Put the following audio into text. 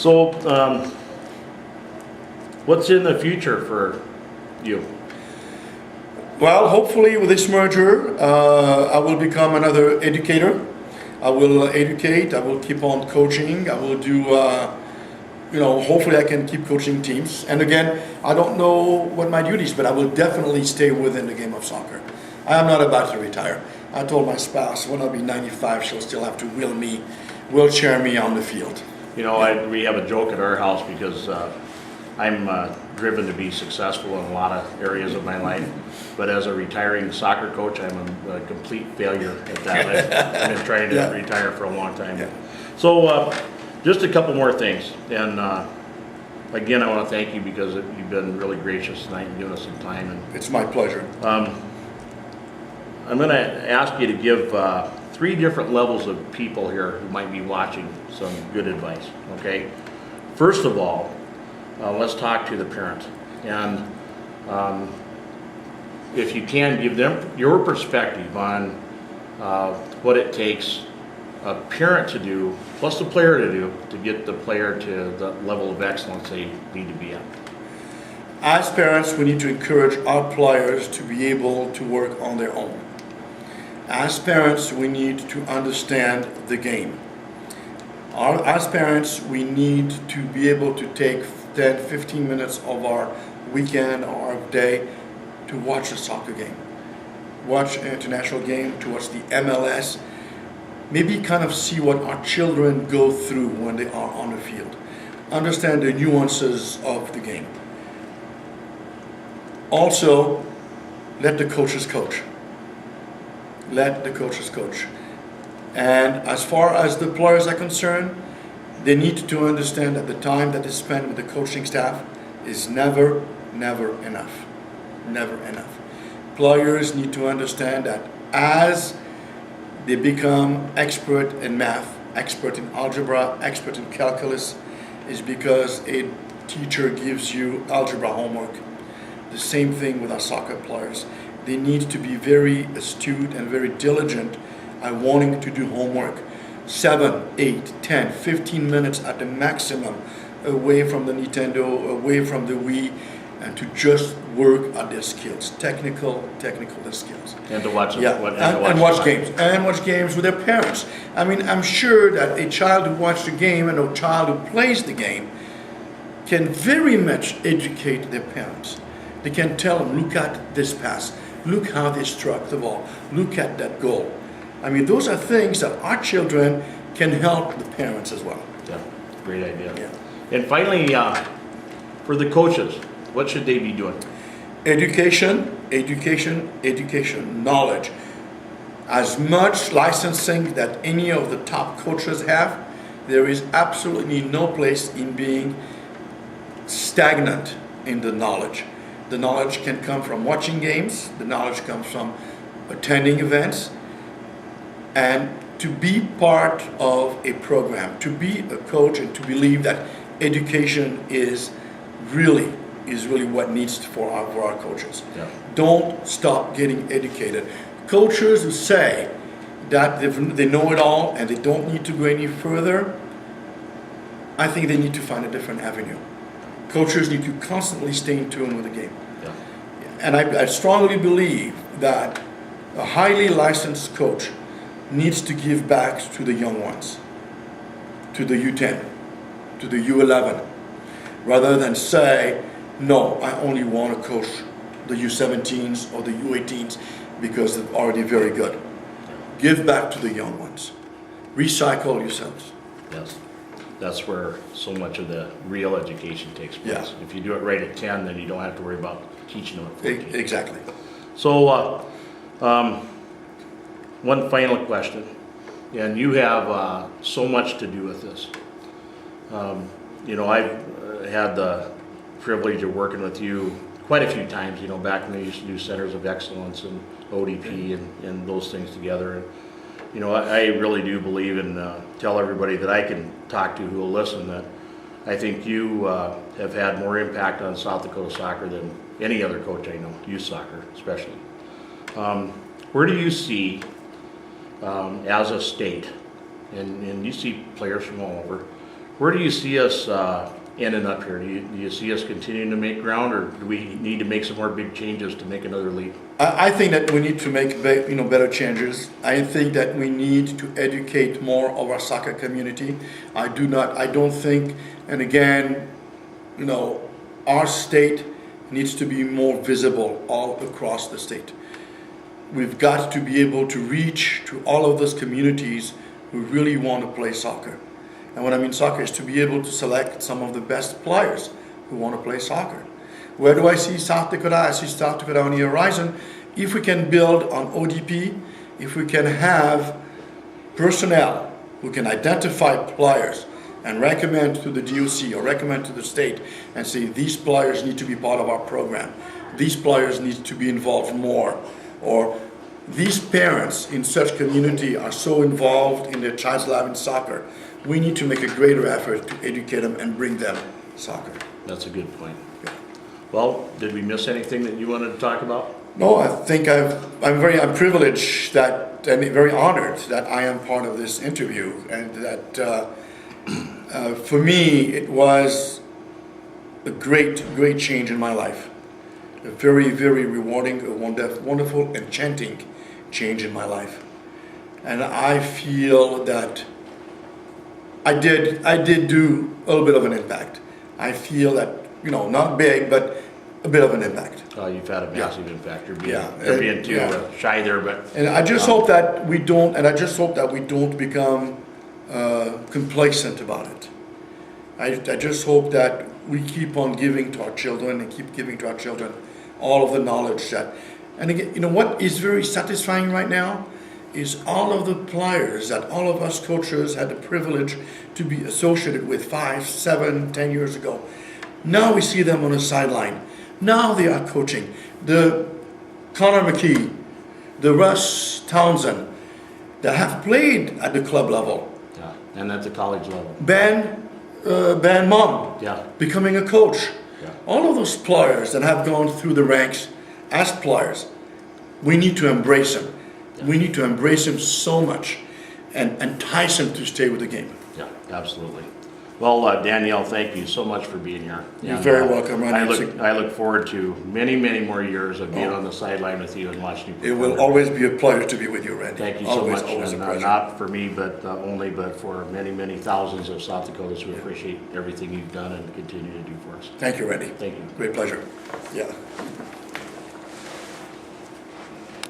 So, what's in the future for you? Well, hopefully with this merger, I will become another educator. I will educate, I will keep on coaching, I will do, hopefully I can keep coaching teams. And again, I don't know what my duties, but I will definitely stay within the game of soccer. I am not about to retire. I told my spouse when I'll be 95, she'll still have to wheelchair me on the field. You know, we have a joke at our house because I'm driven to be successful in a lot of areas of my life, but as a retiring soccer coach, I'm a complete failure at that. I've been trying to retire for a long time. Yeah. So just a couple more things, and again, I want to thank you because you've been really gracious tonight and giving us some time. And it's my pleasure. I'm going to ask you to give 3 different levels of people here who might be watching some good advice, okay? First of all, let's talk to the parent. And if you can, give them your perspective on what it takes a parent to do, plus the player to do, to get the player to the level of excellence they need to be at. As parents, we need to encourage our players to be able to work on their own. As parents, we need to understand the game. As parents, we need to be able to take 10, 15 minutes of our weekend or our day to watch a soccer game, watch an international game, to watch the MLS, maybe kind of see what our children go through when they are on the field, understand the nuances of the game. Also, let the coaches coach. Let the coaches coach. And as far as the players are concerned, they need to understand that the time that is spent with the coaching staff is never enough. Never enough. Players need to understand that as they become expert in math, expert in algebra, expert in calculus, is because a teacher gives you algebra homework. The same thing with our soccer players. They need to be very astute and very diligent at wanting to do homework. 7, 8, 10, 15 minutes at the maximum away from the Nintendo, away from the Wii, and to just work at their skills, technical skills. And to watch watch games with their parents. I mean, I'm sure that a child who watches the game and a child who plays the game can very much educate their parents. They can tell them, look at this pass, look how they struck the ball, look at that goal. I mean, those are things that our children can help the parents as well. Yeah, great idea. Yeah. And finally, for the coaches, what should they be doing? Education, knowledge. As much licensing that any of the top coaches have, there is absolutely no place in being stagnant in the knowledge. The knowledge can come from watching games, the knowledge comes from attending events, and to be part of a program, to be a coach and to believe that education is really what needs for our coaches. Yeah. Don't stop getting educated. Coaches who say that they know it all and they don't need to go any further, I think they need to find a different avenue. Coaches need to constantly stay in tune with the game. Yeah. And I strongly believe that a highly licensed coach needs to give back to the young ones, to the U10, to the U11, rather than say, no, I only want to coach the U17s or the U18s because they're already very good. Give back to the young ones. Recycle yourselves. Yes. That's where so much of the real education takes place. Yeah. If you do it right at 10, then you don't have to worry about teaching them at 14. Exactly. So, one final question, and you have so much to do with this. I've had the privilege of working with you quite a few times, back when we used to do Centers of Excellence and ODP and those things together. And, I really do believe and tell everybody that I can talk to who will listen that I think you have had more impact on South Dakota soccer than any other coach I know, youth soccer especially. Where do you see, as a state, and you see players from all over, Where do you see us ending up here? Do you see us continuing to make ground, or do we need to make some more big changes to make another leap? I think that we need to make better changes. I think that we need to educate more of our soccer community. I don't think, and again, our state needs to be more visible all across the state. We've got to be able to reach to all of those communities who really want to play soccer. And what I mean soccer is to be able to select some of the best players who want to play soccer. Where do I see South Dakota? I see South Dakota on the horizon. If we can build on ODP, if we can have personnel who can identify players and recommend to the DOC or recommend to the state and say these players need to be part of our program, these players need to be involved more, or these parents in such community are so involved in their child's life in soccer, we need to make a greater effort to educate them and bring them soccer. That's a good point. Yeah. Well, did we miss anything that you wanted to talk about? No, I think I'm privileged that and very honored that I am part of this interview, and that for me it was a great change in my life. A very, very rewarding, a wonderful, enchanting change in my life. And I feel that I did do a little bit of an impact. I feel that, not big, but a bit of an impact. You've had a massive impact. You're Yeah. being too shy there, but. And I just hope that we don't become complacent about it. I just hope that we keep on giving to our children and keep giving to our children all of the knowledge that, and again, what is very satisfying right now is all of the players that all of us coaches had the privilege to be associated with 5, 7, 10 years ago. Now we see them on the sideline. Now they are coaching. The Connor McKee, the Russ Townsend, that have played at the club level. Yeah, and at the college level. Ben Mom, Yeah. becoming a coach. Yeah. All of those players that have gone through the ranks as players, we need to embrace them. Yeah. We need to embrace them so much and entice them to stay with the game. Yeah, absolutely. Well, Danielle, thank you so much for being here. You're very welcome, Randy. I look forward to many, many more years of being on the sideline with you and watching you. It will always be a pleasure to be with you, Randy. Thank you so much. Always a And, pleasure. not for me, but for many, many thousands of South Dakotans who appreciate everything you've done and continue to do for us. Thank you, Randy. Thank you. Great pleasure. Yeah.